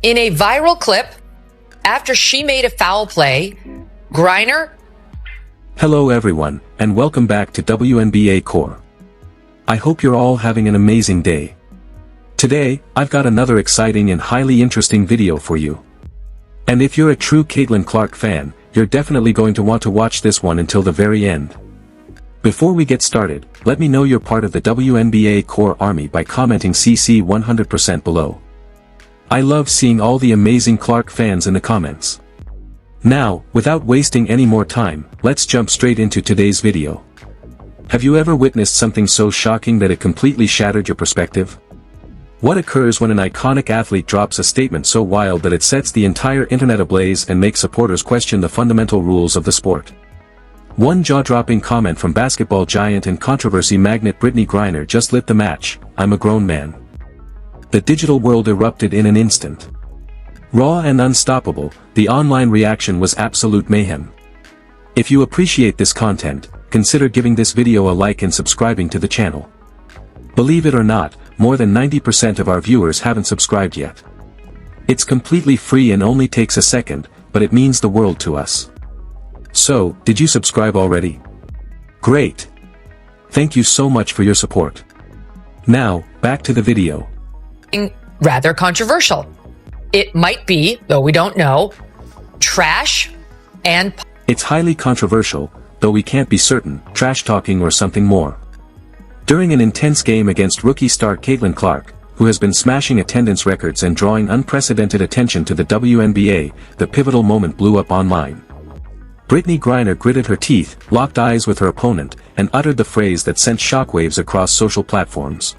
In a viral clip, after she made a foul play, Griner... Hello everyone, and welcome back to Wnba Core. I hope you're all having an amazing day. Today, I've got another exciting and highly interesting video for you. And if you're a true Caitlin Clark fan, you're definitely going to want to watch this one until the very end. Before we get started, let me know you're part of the Wnba Core Army by commenting CC 100% below. I love seeing all the amazing Clark fans in the comments. Now, without wasting any more time, let's jump straight into today's video. Have you ever witnessed something so shocking that it completely shattered your perspective? What occurs when an iconic athlete drops a statement so wild that it sets the entire internet ablaze and makes supporters question the fundamental rules of the sport? One jaw-dropping comment from basketball giant and controversy magnate Brittney Griner just lit the match. "I'm a grown man." The digital world erupted in an instant. Raw and unstoppable, the online reaction was absolute mayhem. If you appreciate this content, consider giving this video a like and subscribing to the channel. Believe it or not, more than 90% of our viewers haven't subscribed yet. It's completely free and only takes a second, but it means the world to us. So, did you subscribe already? Great! Thank you so much for your support. Now, back to the video. Rather controversial. It might be, though we don't know, trash and... It's highly controversial, though we can't be certain, trash-talking or something more. During an intense game against rookie star Caitlin Clark, who has been smashing attendance records and drawing unprecedented attention to the WNBA, the pivotal moment blew up online. Brittney Griner gritted her teeth, locked eyes with her opponent, and uttered the phrase that sent shockwaves across social platforms.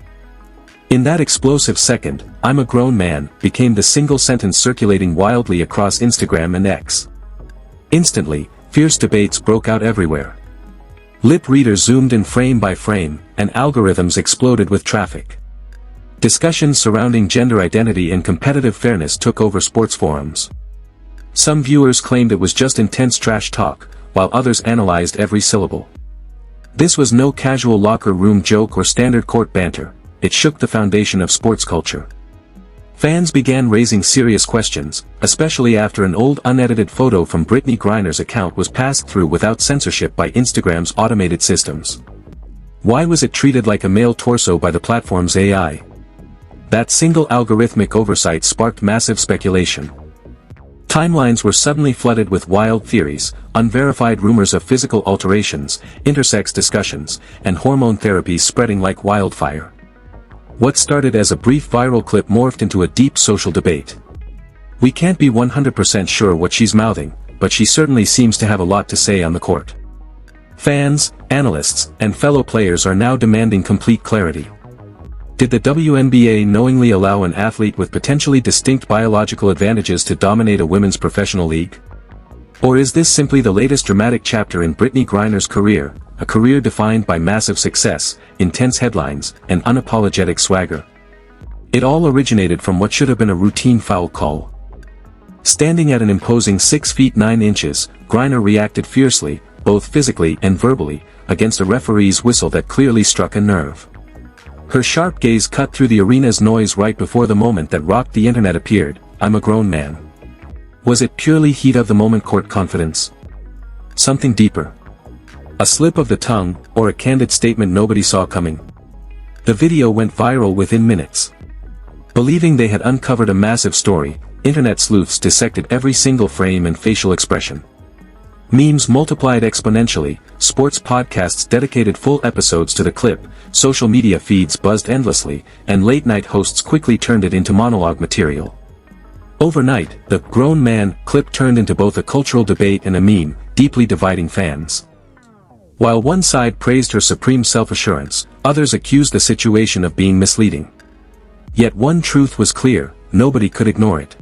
In that explosive second, "I'm a grown man," became the single sentence circulating wildly across Instagram and X. Instantly, fierce debates broke out everywhere. Lip readers zoomed in frame by frame, and algorithms exploded with traffic. Discussions surrounding gender identity and competitive fairness took over sports forums. Some viewers claimed it was just intense trash talk, while others analyzed every syllable. This was no casual locker room joke or standard court banter. It shook the foundation of sports culture. Fans began raising serious questions, especially after an old unedited photo from Brittney Griner's account was passed through without censorship by Instagram's automated systems. Why was it treated like a male torso by the platform's AI? That single algorithmic oversight sparked massive speculation. Timelines were suddenly flooded with wild theories, unverified rumors of physical alterations, intersex discussions, and hormone therapies spreading like wildfire. What started as a brief viral clip morphed into a deep social debate. We can't be 100% sure what she's mouthing, but she certainly seems to have a lot to say on the court. Fans, analysts, and fellow players are now demanding complete clarity. Did the WNBA knowingly allow an athlete with potentially distinct biological advantages to dominate a women's professional league? Or is this simply the latest dramatic chapter in Brittney Griner's career, a career defined by massive success, intense headlines, and unapologetic swagger? It all originated from what should have been a routine foul call. Standing at an imposing 6 feet 9 inches, Griner reacted fiercely, both physically and verbally, against a referee's whistle that clearly struck a nerve. Her sharp gaze cut through the arena's noise right before the moment that rocked the internet appeared. "I'm a grown man." Was it purely heat-of-the-moment court confidence? Something deeper? A slip of the tongue, or a candid statement nobody saw coming? The video went viral within minutes. Believing they had uncovered a massive story, internet sleuths dissected every single frame and facial expression. Memes multiplied exponentially, sports podcasts dedicated full episodes to the clip, social media feeds buzzed endlessly, and late-night hosts quickly turned it into monologue material. Overnight, the "grown man" clip turned into both a cultural debate and a meme, deeply dividing fans. While one side praised her supreme self-assurance, others accused the situation of being misleading. Yet one truth was clear: nobody could ignore it.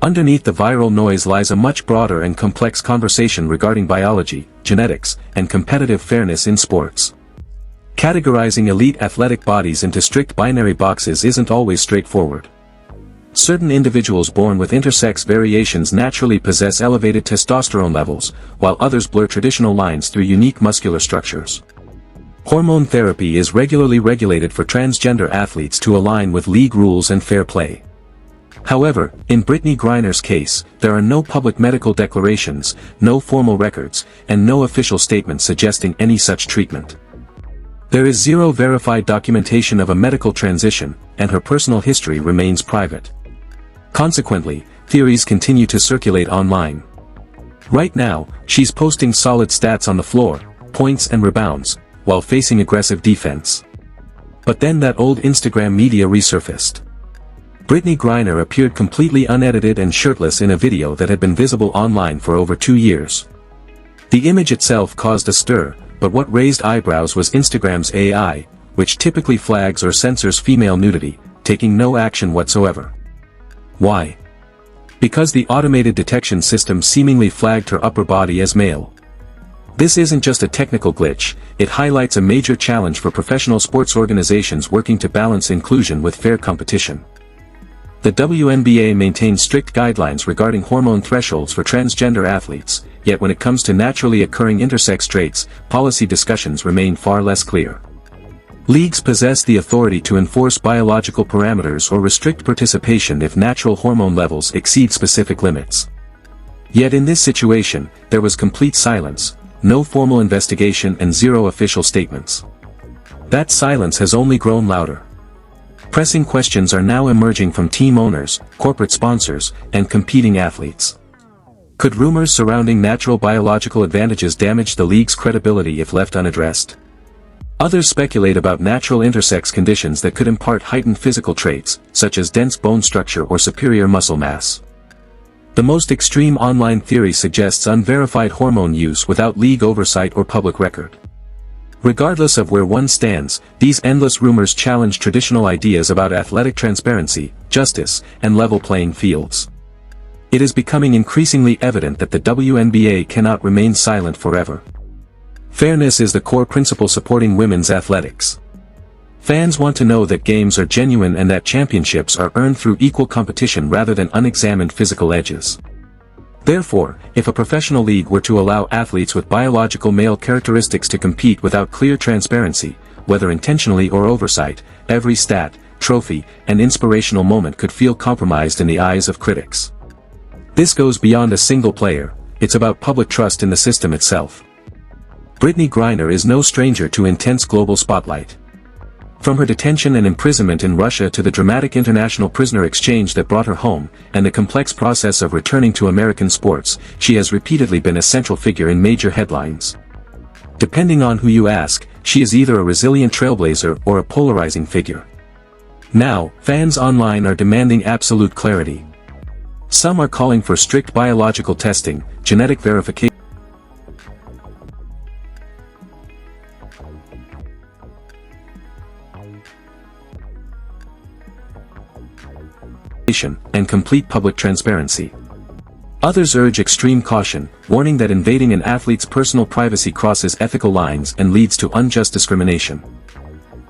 Underneath the viral noise lies a much broader and complex conversation regarding biology, genetics, and competitive fairness in sports. Categorizing elite athletic bodies into strict binary boxes isn't always straightforward. Certain individuals born with intersex variations naturally possess elevated testosterone levels, while others blur traditional lines through unique muscular structures. Hormone therapy is regularly regulated for transgender athletes to align with league rules and fair play. However, in Brittney Griner's case, there are no public medical declarations, no formal records, and no official statements suggesting any such treatment. There is zero verified documentation of a medical transition, and her personal history remains private. Consequently, theories continue to circulate online. Right now, she's posting solid stats on the floor, points and rebounds, while facing aggressive defense. But then that old Instagram media resurfaced. Brittney Griner appeared completely unedited and shirtless in a video that had been visible online for over 2 years. The image itself caused a stir, but what raised eyebrows was Instagram's AI, which typically flags or censors female nudity, taking no action whatsoever. Why? Because the automated detection system seemingly flagged her upper body as male. This isn't just a technical glitch, it highlights a major challenge for professional sports organizations working to balance inclusion with fair competition. The Wnba maintains strict guidelines regarding hormone thresholds for transgender athletes, yet when it comes to naturally occurring intersex traits, policy discussions remain far less clear. Leagues possess the authority to enforce biological parameters or restrict participation if natural hormone levels exceed specific limits. Yet in this situation, there was complete silence, no formal investigation and zero official statements. That silence has only grown louder. Pressing questions are now emerging from team owners, corporate sponsors, and competing athletes. Could rumors surrounding natural biological advantages damage the league's credibility if left unaddressed? Others speculate about natural intersex conditions that could impart heightened physical traits, such as dense bone structure or superior muscle mass. The most extreme online theory suggests unverified hormone use without league oversight or public record. Regardless of where one stands, these endless rumors challenge traditional ideas about athletic transparency, justice, and level playing fields. It is becoming increasingly evident that the Wnba cannot remain silent forever. Fairness is the core principle supporting women's athletics. Fans want to know that games are genuine and that championships are earned through equal competition rather than unexamined physical edges. Therefore, if a professional league were to allow athletes with biological male characteristics to compete without clear transparency, whether intentionally or oversight, every stat, trophy, and inspirational moment could feel compromised in the eyes of critics. This goes beyond a single player, it's about public trust in the system itself. Brittney Griner is no stranger to intense global spotlight. From her detention and imprisonment in Russia to the dramatic international prisoner exchange that brought her home, and the complex process of returning to American sports, she has repeatedly been a central figure in major headlines. Depending on who you ask, she is either a resilient trailblazer or a polarizing figure. Now, fans online are demanding absolute clarity. Some are calling for strict biological testing, genetic verification, and complete public transparency. Others urge extreme caution, warning that invading an athlete's personal privacy crosses ethical lines and leads to unjust discrimination.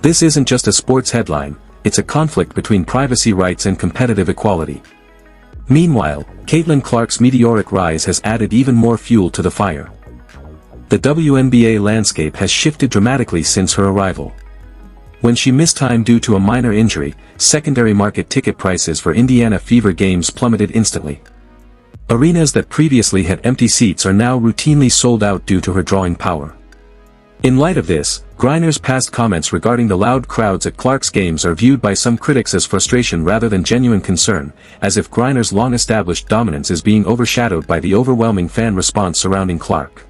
This isn't just a sports headline, it's a conflict between privacy rights and competitive equality. Meanwhile, Caitlin Clark's meteoric rise has added even more fuel to the fire. The WNBA landscape has shifted dramatically since her arrival. When she missed time due to a minor injury, secondary market ticket prices for Indiana Fever games plummeted instantly. Arenas that previously had empty seats are now routinely sold out due to her drawing power. In light of this, Griner's past comments regarding the loud crowds at Clark's games are viewed by some critics as frustration rather than genuine concern, as if Griner's long-established dominance is being overshadowed by the overwhelming fan response surrounding Clark.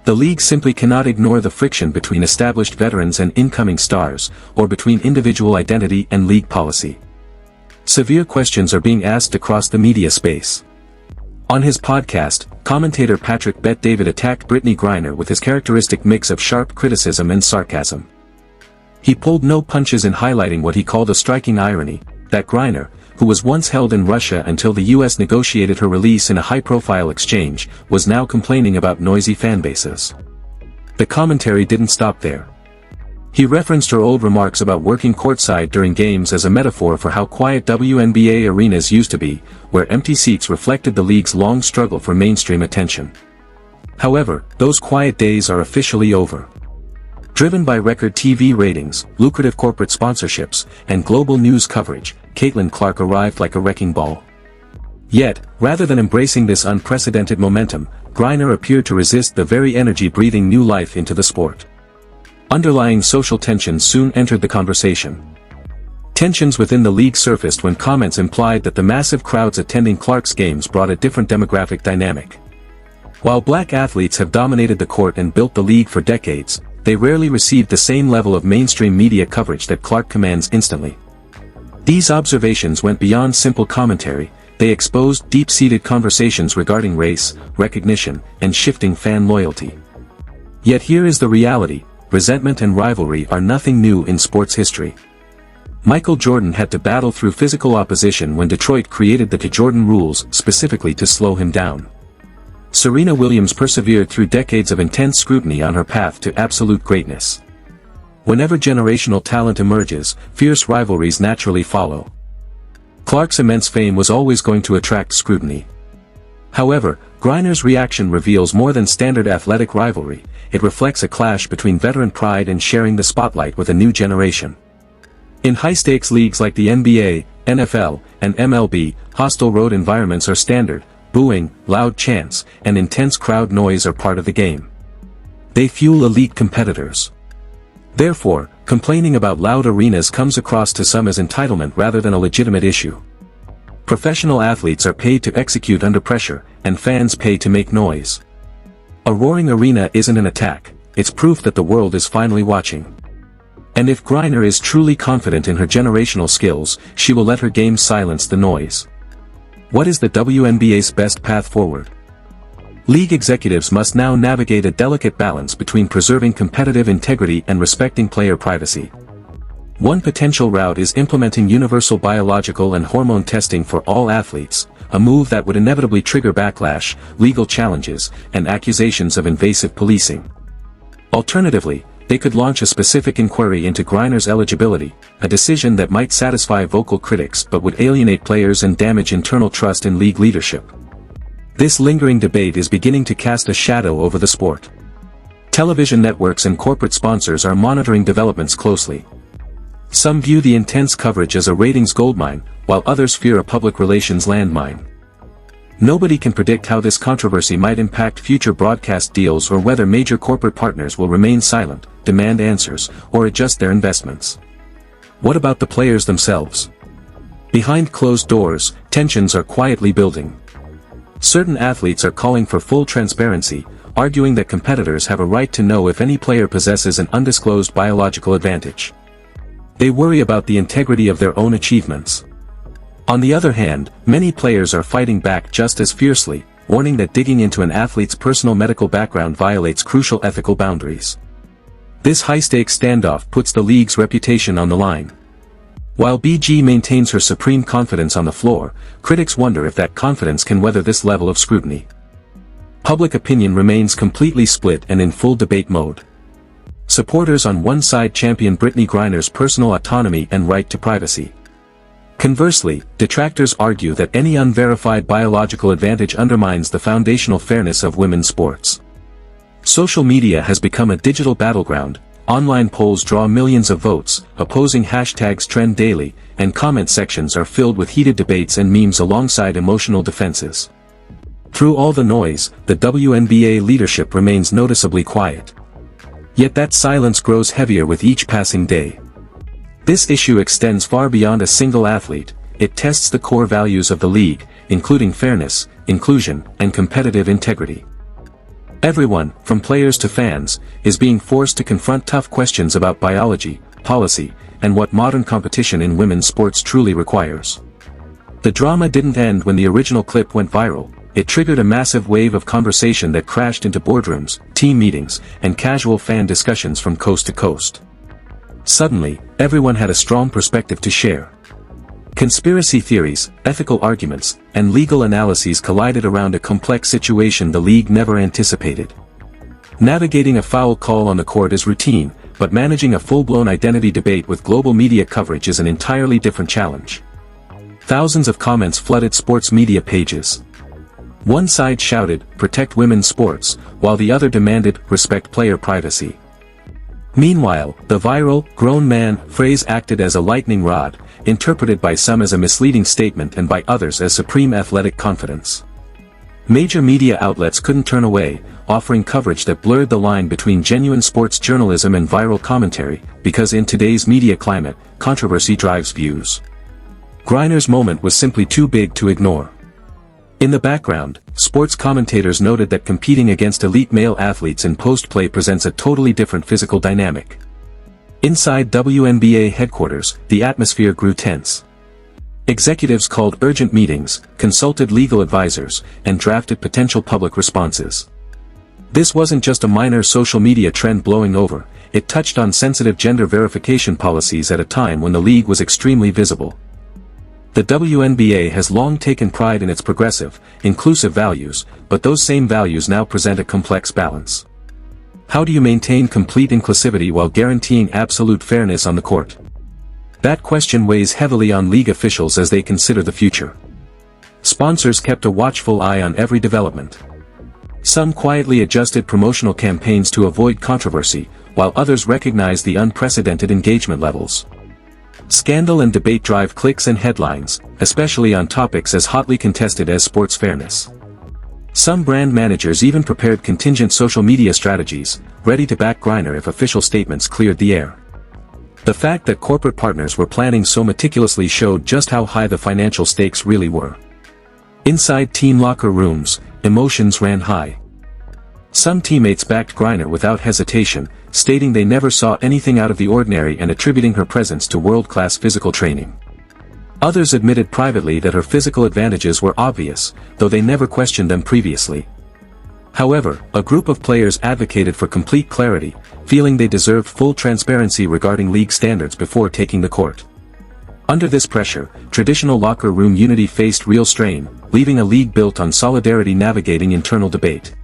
The league simply cannot ignore the friction between established veterans and incoming stars, or between individual identity and league policy. Severe questions are being asked across the media space. On his podcast, commentator Patrick Bet-David attacked Brittney Griner with his characteristic mix of sharp criticism and sarcasm. He pulled no punches in highlighting what he called a striking irony, that Griner, who was once held in Russia until the US negotiated her release in a high-profile exchange, was now complaining about noisy fanbases. The commentary didn't stop there. He referenced her old remarks about working courtside during games as a metaphor for how quiet WNBA arenas used to be, where empty seats reflected the league's long struggle for mainstream attention. However, those quiet days are officially over. Driven by record TV ratings, lucrative corporate sponsorships, and global news coverage, Caitlin Clark arrived like a wrecking ball. Yet, rather than embracing this unprecedented momentum, Griner appeared to resist the very energy breathing new life into the sport. Underlying social tensions soon entered the conversation. Tensions within the league surfaced when comments implied that the massive crowds attending Clark's games brought a different demographic dynamic. While black athletes have dominated the court and built the league for decades, they rarely received the same level of mainstream media coverage that Clark commands instantly. These observations went beyond simple commentary. They exposed deep-seated conversations regarding race, recognition, and shifting fan loyalty. Yet here is the reality: resentment and rivalry are nothing new in sports history. Michael Jordan had to battle through physical opposition when Detroit created the Jordan rules specifically to slow him down. Serena Williams persevered through decades of intense scrutiny on her path to absolute greatness. Whenever generational talent emerges, fierce rivalries naturally follow. Clark's immense fame was always going to attract scrutiny. However, Griner's reaction reveals more than standard athletic rivalry. It reflects a clash between veteran pride and sharing the spotlight with a new generation. In high-stakes leagues like the NBA, NFL, and MLB, hostile road environments are standard. Booing, loud chants, and intense crowd noise are part of the game. They fuel elite competitors. Therefore, complaining about loud arenas comes across to some as entitlement rather than a legitimate issue. Professional athletes are paid to execute under pressure, and fans pay to make noise. A roaring arena isn't an attack, it's proof that the world is finally watching. And if Griner is truly confident in her generational skills, she will let her game silence the noise. What is the WNBA's best path forward? League executives must now navigate a delicate balance between preserving competitive integrity and respecting player privacy. One potential route is implementing universal biological and hormone testing for all athletes, a move that would inevitably trigger backlash, legal challenges, and accusations of invasive policing. Alternatively, they could launch a specific inquiry into Griner's eligibility, a decision that might satisfy vocal critics but would alienate players and damage internal trust in league leadership. This lingering debate is beginning to cast a shadow over the sport. Television networks and corporate sponsors are monitoring developments closely. Some view the intense coverage as a ratings goldmine, while others fear a public relations landmine. Nobody can predict how this controversy might impact future broadcast deals or whether major corporate partners will remain silent, demand answers, or adjust their investments. What about the players themselves? Behind closed doors, tensions are quietly building. Certain athletes are calling for full transparency, arguing that competitors have a right to know if any player possesses an undisclosed biological advantage. They worry about the integrity of their own achievements. On the other hand, many players are fighting back just as fiercely, warning that digging into an athlete's personal medical background violates crucial ethical boundaries. This high-stakes standoff puts the league's reputation on the line. While BG maintains her supreme confidence on the floor, critics wonder if that confidence can weather this level of scrutiny. Public opinion remains completely split and in full debate mode. Supporters on one side champion Brittney Griner's personal autonomy and right to privacy. Conversely, detractors argue that any unverified biological advantage undermines the foundational fairness of women's sports. Social media has become a digital battleground. Online polls draw millions of votes, opposing hashtags trend daily, and comment sections are filled with heated debates and memes alongside emotional defenses. Through all the noise, the WNBA leadership remains noticeably quiet. Yet that silence grows heavier with each passing day. This issue extends far beyond a single athlete. It tests the core values of the league, including fairness, inclusion, and competitive integrity. Everyone, from players to fans, is being forced to confront tough questions about biology, policy, and what modern competition in women's sports truly requires. The drama didn't end when the original clip went viral. It triggered a massive wave of conversation that crashed into boardrooms, team meetings, and casual fan discussions from coast to coast. Suddenly, everyone had a strong perspective to share. Conspiracy theories, ethical arguments, and legal analyses collided around a complex situation the league never anticipated. Navigating a foul call on the court is routine, but managing a full-blown identity debate with global media coverage is an entirely different challenge. Thousands of comments flooded sports media pages. One side shouted, "Protect women's sports," while the other demanded, "Respect player privacy." Meanwhile, the viral, "grown man" phrase acted as a lightning rod, interpreted by some as a misleading statement and by others as supreme athletic confidence. Major media outlets couldn't turn away, offering coverage that blurred the line between genuine sports journalism and viral commentary, because in today's media climate, controversy drives views. Griner's moment was simply too big to ignore. In the background, sports commentators noted that competing against elite male athletes in post-play presents a totally different physical dynamic. Inside Wnba headquarters, the atmosphere grew tense. Executives called urgent meetings, consulted legal advisors, and drafted potential public responses. This wasn't just a minor social media trend blowing over, it touched on sensitive gender verification policies at a time when the league was extremely visible. The Wnba has long taken pride in its progressive, inclusive values, but those same values now present a complex balance. How do you maintain complete inclusivity while guaranteeing absolute fairness on the court? That question weighs heavily on league officials as they consider the future. Sponsors kept a watchful eye on every development. Some quietly adjusted promotional campaigns to avoid controversy, while others recognized the unprecedented engagement levels. Scandal and debate drive clicks and headlines, especially on topics as hotly contested as sports fairness. Some brand managers even prepared contingent social media strategies, ready to back Griner if official statements cleared the air. The fact that corporate partners were planning so meticulously showed just how high the financial stakes really were. Inside team locker rooms, emotions ran high. Some teammates backed Griner without hesitation, stating they never saw anything out of the ordinary and attributing her presence to world-class physical training. Others admitted privately that her physical advantages were obvious, though they never questioned them previously. However, a group of players advocated for complete clarity, feeling they deserved full transparency regarding league standards before taking the court. Under this pressure, traditional locker room unity faced real strain, leaving a league built on solidarity navigating internal debate.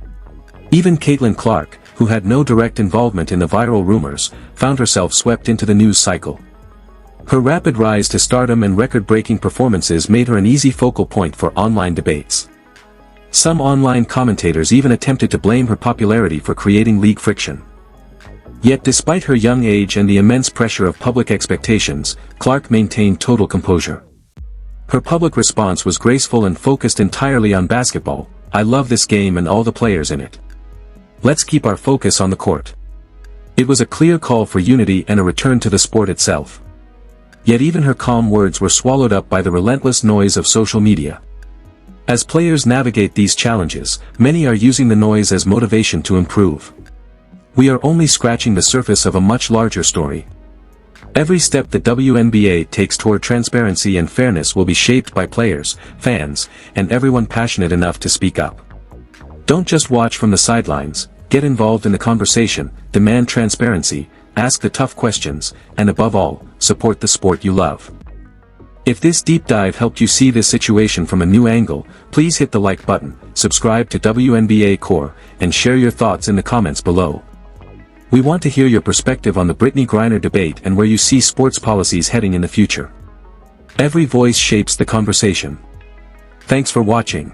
Even Caitlin Clark, who had no direct involvement in the viral rumors, found herself swept into the news cycle. Her rapid rise to stardom and record-breaking performances made her an easy focal point for online debates. Some online commentators even attempted to blame her popularity for creating league friction. Yet despite her young age and the immense pressure of public expectations, Clark maintained total composure. Her public response was graceful and focused entirely on basketball. "I love this game and all the players in it. Let's keep our focus on the court." It was a clear call for unity and a return to the sport itself. Yet even her calm words were swallowed up by the relentless noise of social media. As players navigate these challenges, many are using the noise as motivation to improve. We are only scratching the surface of a much larger story. Every step the Wnba takes toward transparency and fairness will be shaped by players, fans, and everyone passionate enough to speak up. Don't just watch from the sidelines, get involved in the conversation, demand transparency, ask the tough questions, and above all, support the sport you love. If this deep dive helped you see this situation from a new angle, please hit the like button, subscribe to Wnba Core, and share your thoughts in the comments below. We want to hear your perspective on the Brittney Griner debate and where you see sports policies heading in the future. Every voice shapes the conversation. Thanks for watching.